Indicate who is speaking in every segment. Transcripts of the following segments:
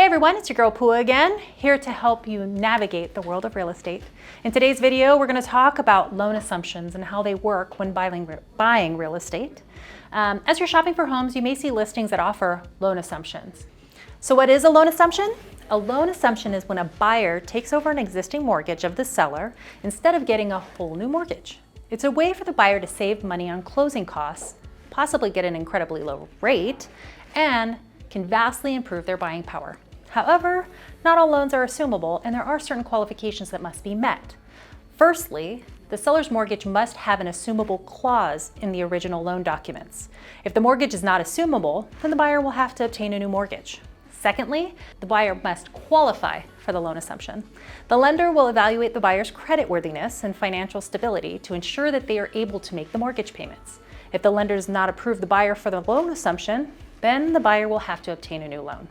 Speaker 1: Hey everyone, it's your girl Pua again, here to help you navigate the world of real estate. In today's video, we're going to talk about loan assumptions and how they work when buying real estate. As you're shopping for homes, you may see listings that offer loan assumptions. So what is a loan assumption? A loan assumption is when a buyer takes over an existing mortgage of the seller instead of getting a whole new mortgage. It's a way for the buyer to save money on closing costs, possibly get an incredibly low rate, and can vastly improve their buying power. However, not all loans are assumable, and there are certain qualifications that must be met. Firstly, the seller's mortgage must have an assumable clause in the original loan documents. If the mortgage is not assumable, then the buyer will have to obtain a new mortgage. Secondly, the buyer must qualify for the loan assumption. The lender will evaluate the buyer's creditworthiness and financial stability to ensure that they are able to make the mortgage payments. If the lender does not approve the buyer for the loan assumption, then the buyer will have to obtain a new loan.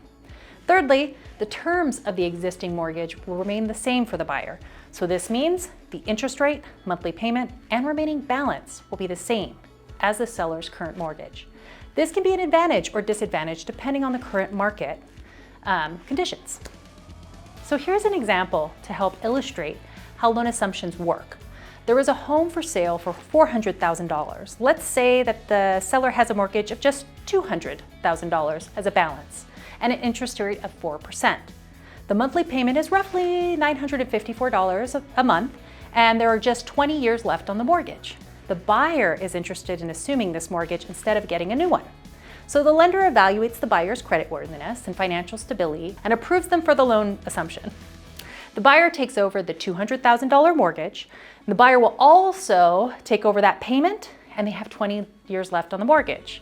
Speaker 1: Thirdly, the terms of the existing mortgage will remain the same for the buyer. So this means the interest rate, monthly payment, and remaining balance will be the same as the seller's current mortgage. This can be an advantage or disadvantage depending on the current market conditions. So here's an example to help illustrate how loan assumptions work. There is a home for sale for $400,000. Let's say that the seller has a mortgage of just $200,000 as a balance and an interest rate of 4%. The monthly payment is roughly $954 a month, and there are just 20 years left on the mortgage. The buyer is interested in assuming this mortgage instead of getting a new one. So the lender evaluates the buyer's creditworthiness and financial stability and approves them for the loan assumption. The buyer takes over the $200,000 mortgage. And the buyer will also take over that payment, and they have 20 years left on the mortgage.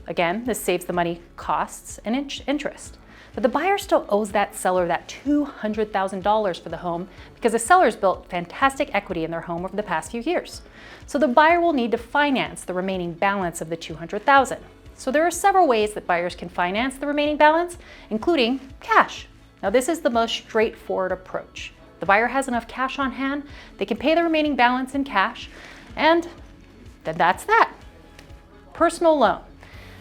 Speaker 1: Again, this saves the money costs and interest. But the buyer still owes that seller that $200,000 for the home because the seller's built fantastic equity in their home over the past few years. So the buyer will need to finance the remaining balance of the $200,000. So there are several ways that buyers can finance the remaining balance, including cash. Now this is the most straightforward approach. The buyer has enough cash on hand, they can pay the remaining balance in cash, and then that's that. Personal loan.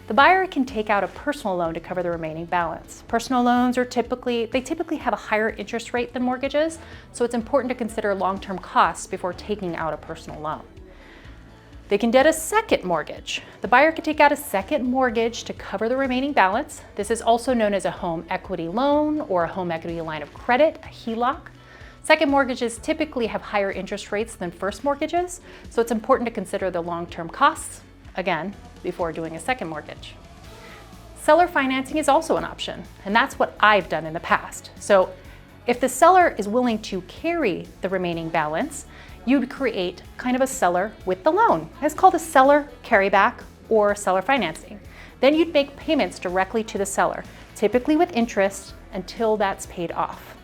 Speaker 1: The buyer can take out a personal loan to cover the remaining balance. Personal loans are typically have a higher interest rate than mortgages, so it's important to consider long-term costs before taking out a personal loan. They can get a second mortgage. The buyer can take out a second mortgage to cover the remaining balance. This is also known as a home equity loan or a home equity line of credit, a HELOC. Second mortgages typically have higher interest rates than first mortgages, so it's important to consider the long-term costs, again, before doing a second mortgage. Seller financing is also an option, and that's what I've done in the past. So if the seller is willing to carry the remaining balance, you'd create kind of a seller with the loan. It's called a seller carryback or seller financing. Then you'd make payments directly to the seller, typically with interest until that's paid off.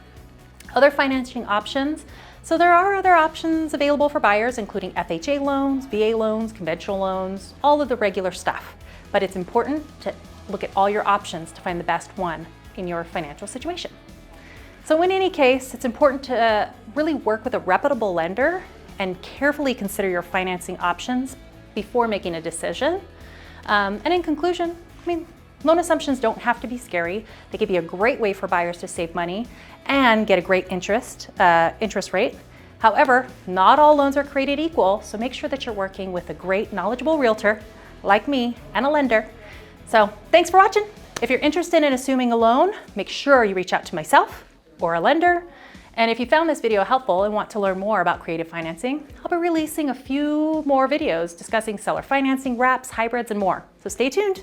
Speaker 1: Other financing options. So there are other options available for buyers, including FHA loans, VA loans, conventional loans, all of the regular stuff. But it's important to look at all your options to find the best one in your financial situation. So in any case, it's important to really work with a reputable lender and carefully consider your financing options before making a decision. And in conclusion, loan assumptions don't have to be scary. They can be a great way for buyers to save money and get a great interest rate. However, not all loans are created equal, so make sure that you're working with a great, knowledgeable realtor like me and a lender. So thanks for watching. If you're interested in assuming a loan, make sure you reach out to myself or a lender. And if you found this video helpful and want to learn more about creative financing, I'll be releasing a few more videos discussing seller financing, wraps, hybrids, and more. So stay tuned.